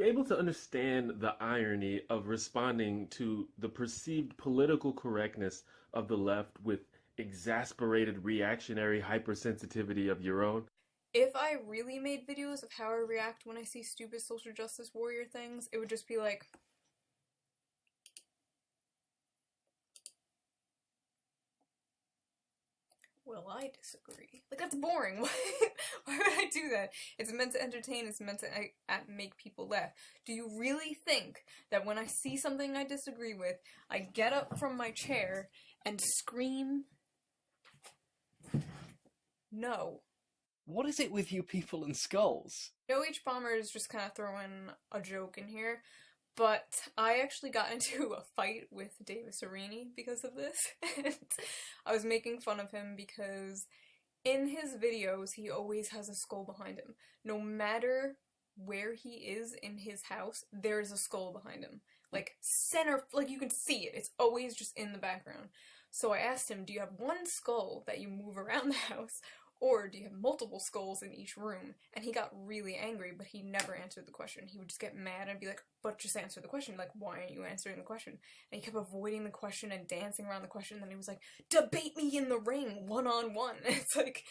You're able to understand the irony of responding to the perceived political correctness of the left with exasperated reactionary hypersensitivity of your own? If I really made videos of how I react when I see stupid social justice warrior things, it would just be like, well, I disagree. Like, that's boring. Why would I do that? It's meant to entertain, it's meant to make people laugh. Do you really think that when I see something I disagree with, I get up from my chair and scream? No. What is it with you people and skulls? OH Bomber is just kind of throwing a joke in here, but I actually got into a fight with Davis Arini because of this. And I was making fun of him because in his videos he always has a skull behind him. No matter where he is in his house, there's a skull behind him. Like center, like you can see it. It's always just in the background. So I asked him, do you have one skull that you move around the house? Or do you have multiple skulls in each room? And he got really angry, but he never answered the question. He would just get mad and be like, but just answer the question. Like, why aren't you answering the question? And he kept avoiding the question and dancing around the question. And then he was like, debate me in the ring, one-on-one. And it's like,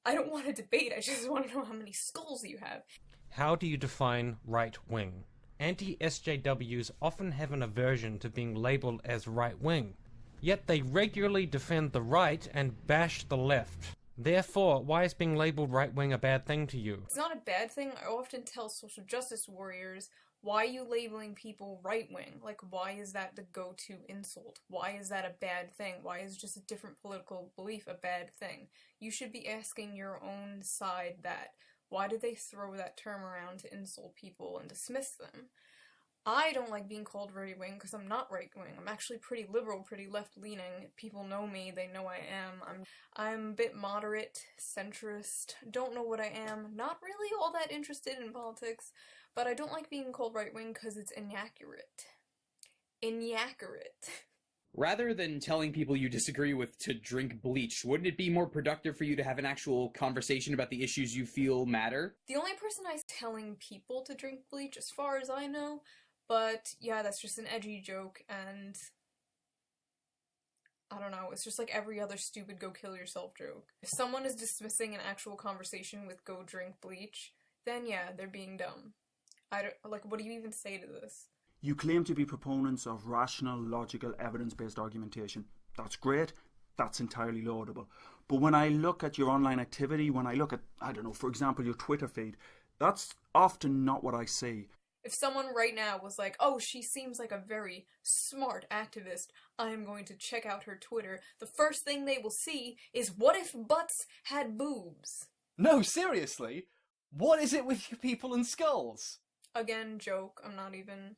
I don't want to debate. I just want to know how many skulls you have. How do you define right-wing? Anti-SJWs often have an aversion to being labelled as right-wing. Yet they regularly defend the right and bash the left. Therefore, why is being labelled right-wing a bad thing to you? It's not a bad thing. I often tell social justice warriors, why are you labeling people right-wing? Like, why is that the go-to insult? Why is that a bad thing? Why is just a different political belief a bad thing? You should be asking your own side that. Why did they throw that term around to insult people and dismiss them? I don't like being called right-wing because I'm not right-wing. I'm actually pretty liberal, pretty left-leaning. People know me, they know I am. I'm a bit moderate, centrist, don't know what I am, not really all that interested in politics, but I don't like being called right-wing because it's inaccurate. Inaccurate. Rather than telling people you disagree with to drink bleach, wouldn't it be more productive for you to have an actual conversation about the issues you feel matter? The only person I'm telling people to drink bleach, as far as I know, but yeah, that's just an edgy joke, and I don't know, it's just like every other stupid go kill yourself joke. If someone is dismissing an actual conversation with go drink bleach, then yeah, they're being dumb. What do you even say to this? You claim to be proponents of rational, logical, evidence-based argumentation. That's great. That's entirely laudable. But when I look at your online activity, when I look at, I don't know, for example, your Twitter feed, that's often not what I see. If someone right now was like, oh, she seems like a very smart activist, I am going to check out her Twitter, the first thing they will see is, what if butts had boobs? No, seriously? What is it with you people and skulls? Again, joke, I'm not even...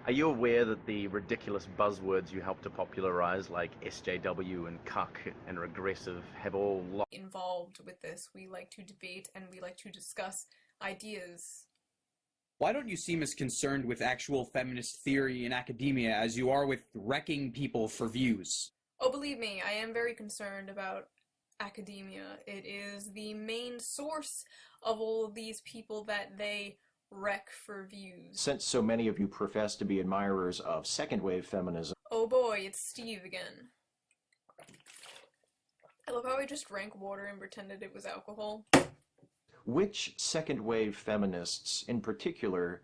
Are you aware that the ridiculous buzzwords you helped to popularize, like SJW and cuck and regressive, have all involved with this? We like to debate and we like to discuss ideas. Why don't you seem as concerned with actual feminist theory in academia as you are with wrecking people for views? Oh, believe me, I am very concerned about academia. It is the main source of all of these people that they wreck for views. Since so many of you profess to be admirers of second-wave feminism... Oh boy, it's Steve again. I love how I just drank water and pretended it was alcohol. Which second-wave feminists, in particular,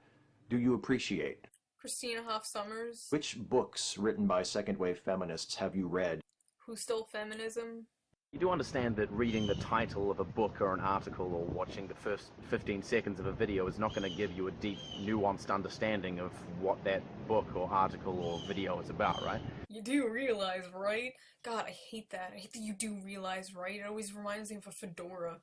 do you appreciate? Christina Hoff Sommers. Which books written by second-wave feminists have you read? Who Stole Feminism. You do understand that reading the title of a book or an article or watching the first 15 seconds of a video is not going to give you a deep, nuanced understanding of what that book or article or video is about, right? You do realize, right? God, I hate that. I hate that you do realize, right? It always reminds me of a fedora.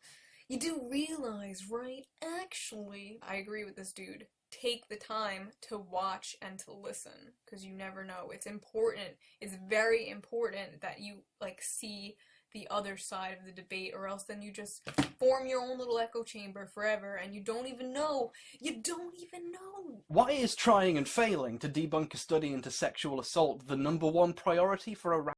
You do realize, right? Actually, I agree with this dude. Take the time to watch and to listen, because you never know. It's important. It's very important that you, see the other side of the debate, or else then you just form your own little echo chamber forever and you don't even know. You don't even know. Why is trying and failing to debunk a study into sexual assault the #1 priority for a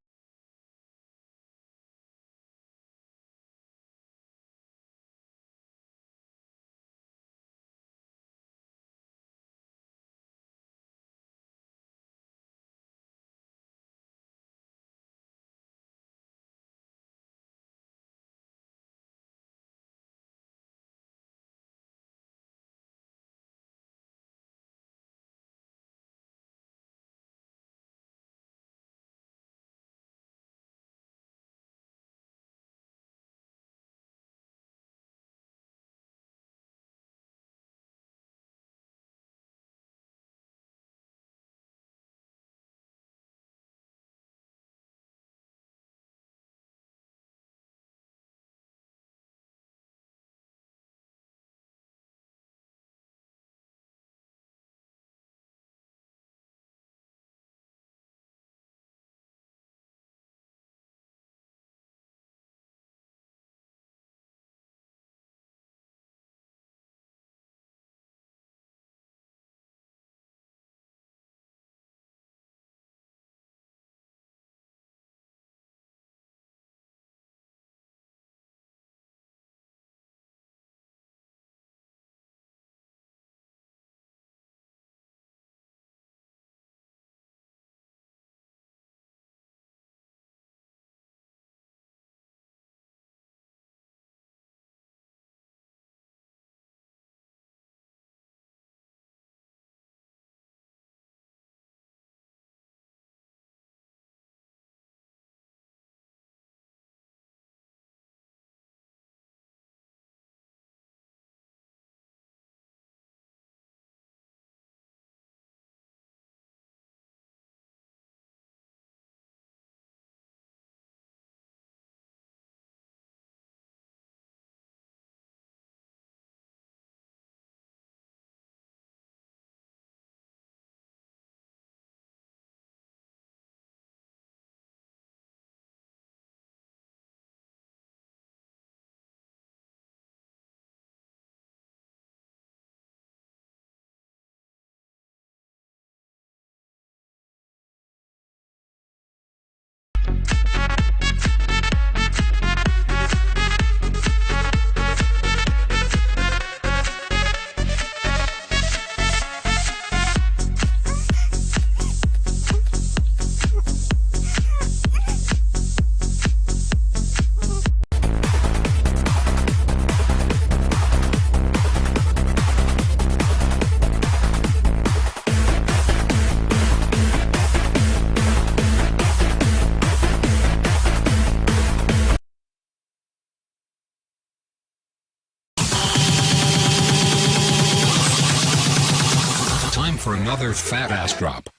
fat ass drop.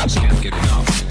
Can't get enough.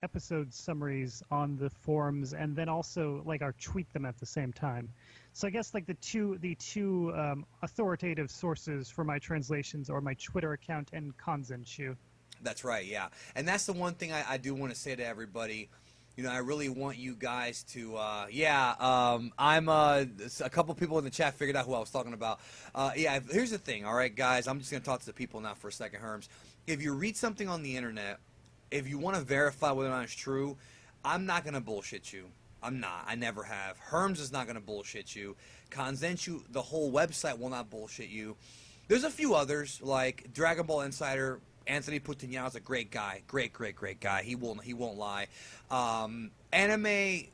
episode summaries on the forums and then also like our tweet them at the same time. So I guess like the two authoritative sources for my translations are my Twitter account and Kanzenshu. That's right, yeah. And that's the one thing I do want to say to everybody. You know, I really want you guys to, I'm, a couple people in the chat figured out who I was talking about. Here's the thing, all right, guys. I'm just going to talk to the people now for a second, Herms. If you read something on the internet, if you want to verify whether or not it's true, I'm not going to bullshit you. I'm not. I never have. Herms is not going to bullshit you. Kanzenshu, the whole website will not bullshit you. There's a few others, like Dragon Ball Insider. Anthony Putignan is a great guy. Great guy. He won't lie. Anime